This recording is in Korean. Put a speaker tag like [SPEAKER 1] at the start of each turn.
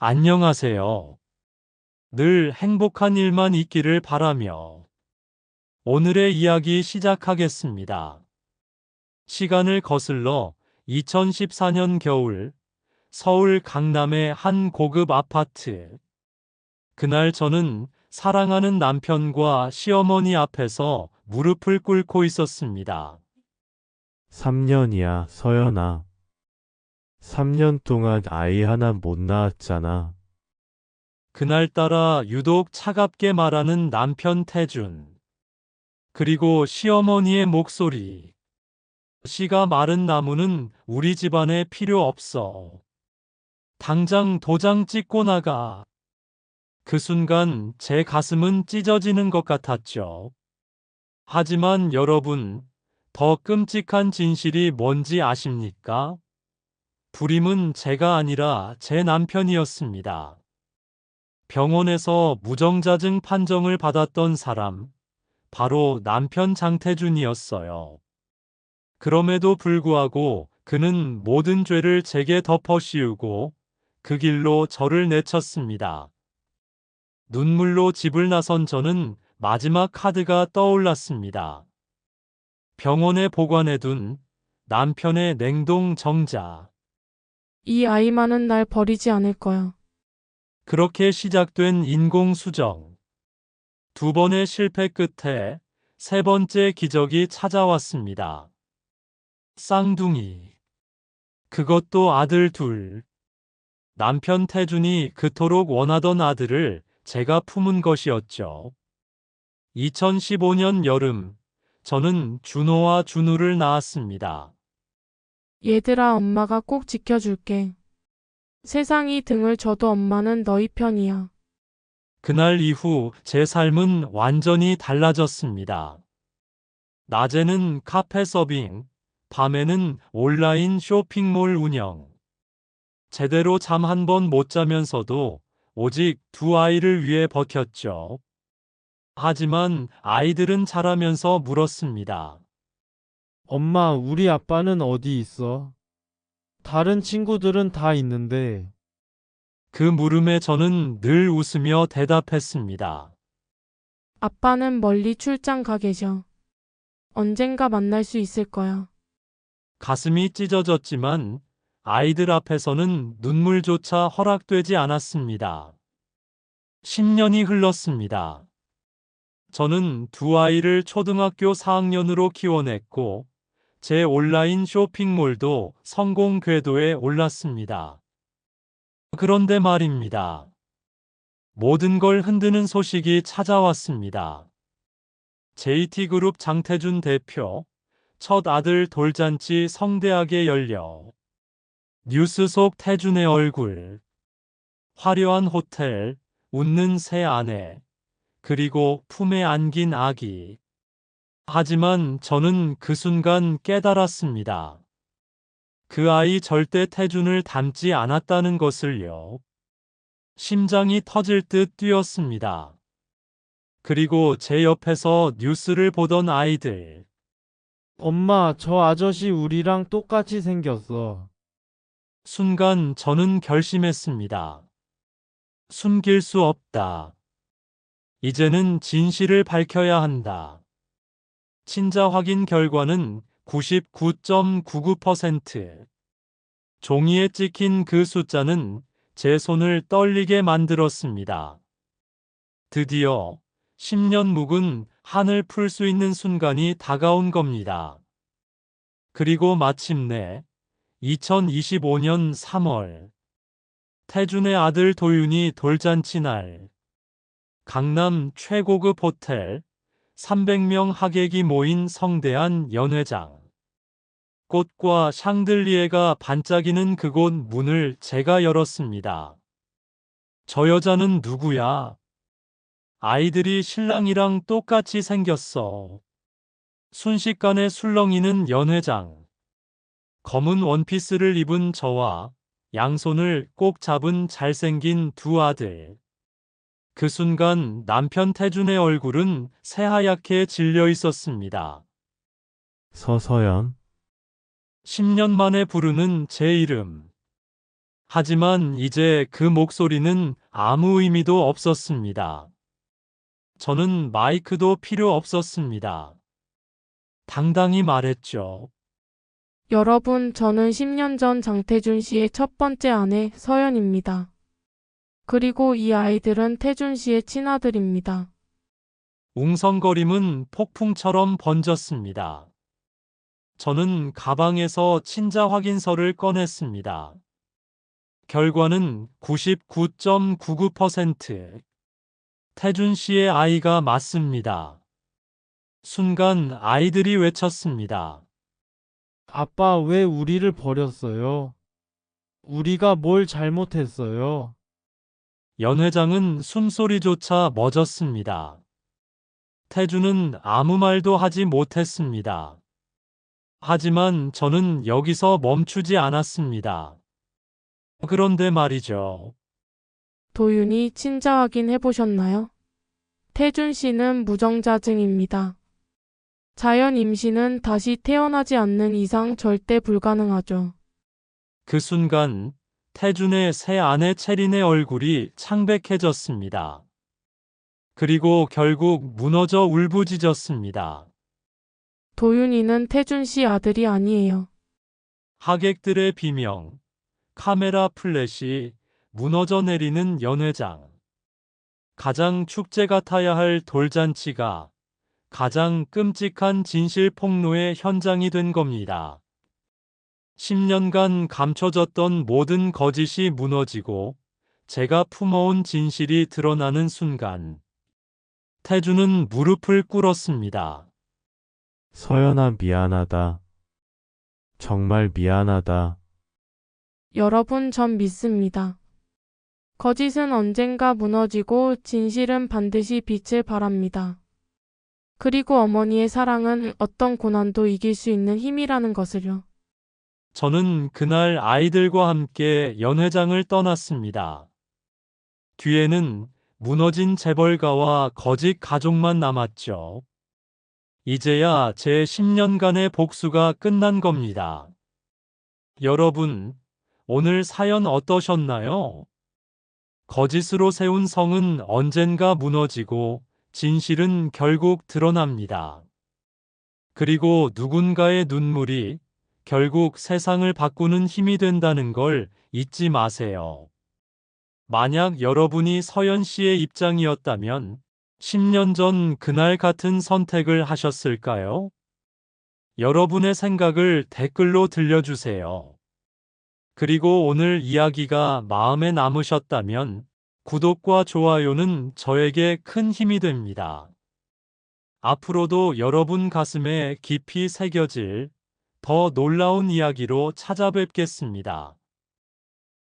[SPEAKER 1] 안녕하세요. 늘 행복한 일만 있기를 바라며 오늘의 이야기 시작하겠습니다. 시간을 거슬러 2014년 겨울 서울 강남의 한 고급 아파트. 그날 저는 사랑하는 남편과 시어머니 앞에서 무릎을 꿇고 있었습니다.
[SPEAKER 2] 3년이야, 서연아. 3년 동안 아이 하나 못 낳았잖아.
[SPEAKER 1] 그날따라 유독 차갑게 말하는 남편 태준. 그리고 시어머니의 목소리. 씨가 마른 나무는 우리 집안에 필요 없어. 당장 도장 찍고 나가. 그 순간 제 가슴은 찢어지는 것 같았죠. 하지만 여러분, 더 끔찍한 진실이 뭔지 아십니까? 불임은 제가 아니라 제 남편이었습니다. 병원에서 무정자증 판정을 받았던 사람, 바로 남편 장태준이었어요. 그럼에도 불구하고 그는 모든 죄를 제게 덮어씌우고 그 길로 저를 내쳤습니다. 눈물로 집을 나선 저는 마지막 카드가 떠올랐습니다. 병원에 보관해둔 남편의 냉동 정자.
[SPEAKER 3] 이 아이만은 날 버리지 않을 거야.
[SPEAKER 1] 그렇게 시작된 인공수정. 두 번의 실패 끝에 세 번째 기적이 찾아왔습니다. 쌍둥이. 그것도 아들 둘. 남편 태준이 그토록 원하던 아들을 제가 품은 것이었죠. 2015년 여름, 저는 준호와 준우를 낳았습니다.
[SPEAKER 3] 얘들아, 엄마가 꼭 지켜줄게. 세상이 등을 져도 엄마는 너희 편이야.
[SPEAKER 1] 그날 이후 제 삶은 완전히 달라졌습니다. 낮에는 카페 서빙, 밤에는 온라인 쇼핑몰 운영. 제대로 잠 한 번 못 자면서도 오직 두 아이를 위해 버텼죠. 하지만 아이들은 자라면서 물었습니다.
[SPEAKER 4] 엄마, 우리 아빠는 어디 있어? 다른 친구들은 다 있는데.
[SPEAKER 1] 그 물음에 저는 늘 웃으며 대답했습니다.
[SPEAKER 3] 아빠는 멀리 출장 가 계셔. 언젠가 만날 수 있을 거야.
[SPEAKER 1] 가슴이 찢어졌지만 아이들 앞에서는 눈물조차 허락되지 않았습니다. 10년이 흘렀습니다. 저는 두 아이를 초등학교 4학년으로 키워냈고 제 온라인 쇼핑몰도 성공 궤도에 올랐습니다. 그런데 말입니다. 모든 걸 흔드는 소식이 찾아왔습니다. JT그룹 장태준 대표, 첫 아들 돌잔치 성대하게 열려. 뉴스 속 태준의 얼굴, 화려한 호텔, 웃는 새 아내, 그리고 품에 안긴 아기. 하지만 저는 그 순간 깨달았습니다. 그 아이 절대 태준을 닮지 않았다는 것을요. 심장이 터질 듯 뛰었습니다. 그리고 제 옆에서 뉴스를 보던 아이들.
[SPEAKER 4] 엄마, 저 아저씨 우리랑 똑같이 생겼어.
[SPEAKER 1] 순간 저는 결심했습니다. 숨길 수 없다. 이제는 진실을 밝혀야 한다. 친자 확인 결과는 99.99%. 종이에 찍힌 그 숫자는 제 손을 떨리게 만들었습니다. 드디어 10년 묵은 한을 풀 수 있는 순간이 다가온 겁니다. 그리고 마침내 2025년 3월 태준의 아들 도윤이 돌잔치 날 강남 최고급 호텔 300명 하객이 모인 성대한 연회장. 꽃과 샹들리에가 반짝이는 그곳 문을 제가 열었습니다. 저 여자는 누구야? 아이들이 신랑이랑 똑같이 생겼어. 순식간에 술렁이는 연회장. 검은 원피스를 입은 저와 양손을 꼭 잡은 잘생긴 두 아들. 그 순간 남편 태준의 얼굴은 새하얗게 질려 있었습니다.
[SPEAKER 2] 서서연,
[SPEAKER 1] 10년 만에 부르는 제 이름. 하지만 이제 그 목소리는 아무 의미도 없었습니다. 저는 마이크도 필요 없었습니다. 당당히 말했죠.
[SPEAKER 3] 여러분, 저는 10년 전 장태준 씨의 첫 번째 아내 서연입니다. 그리고 이 아이들은 태준 씨의 친아들입니다.
[SPEAKER 1] 웅성거림은 폭풍처럼 번졌습니다. 저는 가방에서 친자 확인서를 꺼냈습니다. 결과는 99.99%. 태준 씨의 아이가 맞습니다. 순간 아이들이 외쳤습니다.
[SPEAKER 4] 아빠 왜 우리를 버렸어요? 우리가 뭘 잘못했어요?
[SPEAKER 1] 연 회장은 숨소리조차 멎었습니다. 태준은 아무 말도 하지 못했습니다. 하지만 저는 여기서 멈추지 않았습니다. 그런데 말이죠.
[SPEAKER 3] 도윤이 친자 확인해 보셨나요? 태준 씨는 무정자증입니다. 자연 임신은 다시 태어나지 않는 이상 절대 불가능하죠.
[SPEAKER 1] 그 순간 태준의 새 아내 채린의 얼굴이 창백해졌습니다. 그리고 결국 무너져 울부짖었습니다.
[SPEAKER 3] 도윤이는 태준 씨 아들이 아니에요.
[SPEAKER 1] 하객들의 비명, 카메라 플래시, 무너져 내리는 연 회장. 가장 축제 같아야 할 돌잔치가 가장 끔찍한 진실 폭로의 현장이 된 겁니다. 10년간 감춰졌던 모든 거짓이 무너지고 제가 품어온 진실이 드러나는 순간 태준은 무릎을 꿇었습니다.
[SPEAKER 2] 서연아, 미안하다. 정말 미안하다.
[SPEAKER 3] 여러분, 전 믿습니다. 거짓은 언젠가 무너지고 진실은 반드시 빛을 발합니다. 그리고 어머니의 사랑은 어떤 고난도 이길 수 있는 힘이라는 것을요.
[SPEAKER 1] 저는 그날 아이들과 함께 연 회장을 떠났습니다. 뒤에는 무너진 재벌가와 거짓 가족만 남았죠. 이제야 제 10년간의 복수가 끝난 겁니다. 여러분, 오늘 사연 어떠셨나요? 거짓으로 세운 성은 언젠가 무너지고 진실은 결국 드러납니다. 그리고 누군가의 눈물이 결국 세상을 바꾸는 힘이 된다는 걸 잊지 마세요. 만약 여러분이 서연 씨의 입장이었다면 10년 전 그날 같은 선택을 하셨을까요? 여러분의 생각을 댓글로 들려주세요. 그리고 오늘 이야기가 마음에 남으셨다면 구독과 좋아요는 저에게 큰 힘이 됩니다. 앞으로도 여러분 가슴에 깊이 새겨질 더 놀라운 이야기로 찾아뵙겠습니다.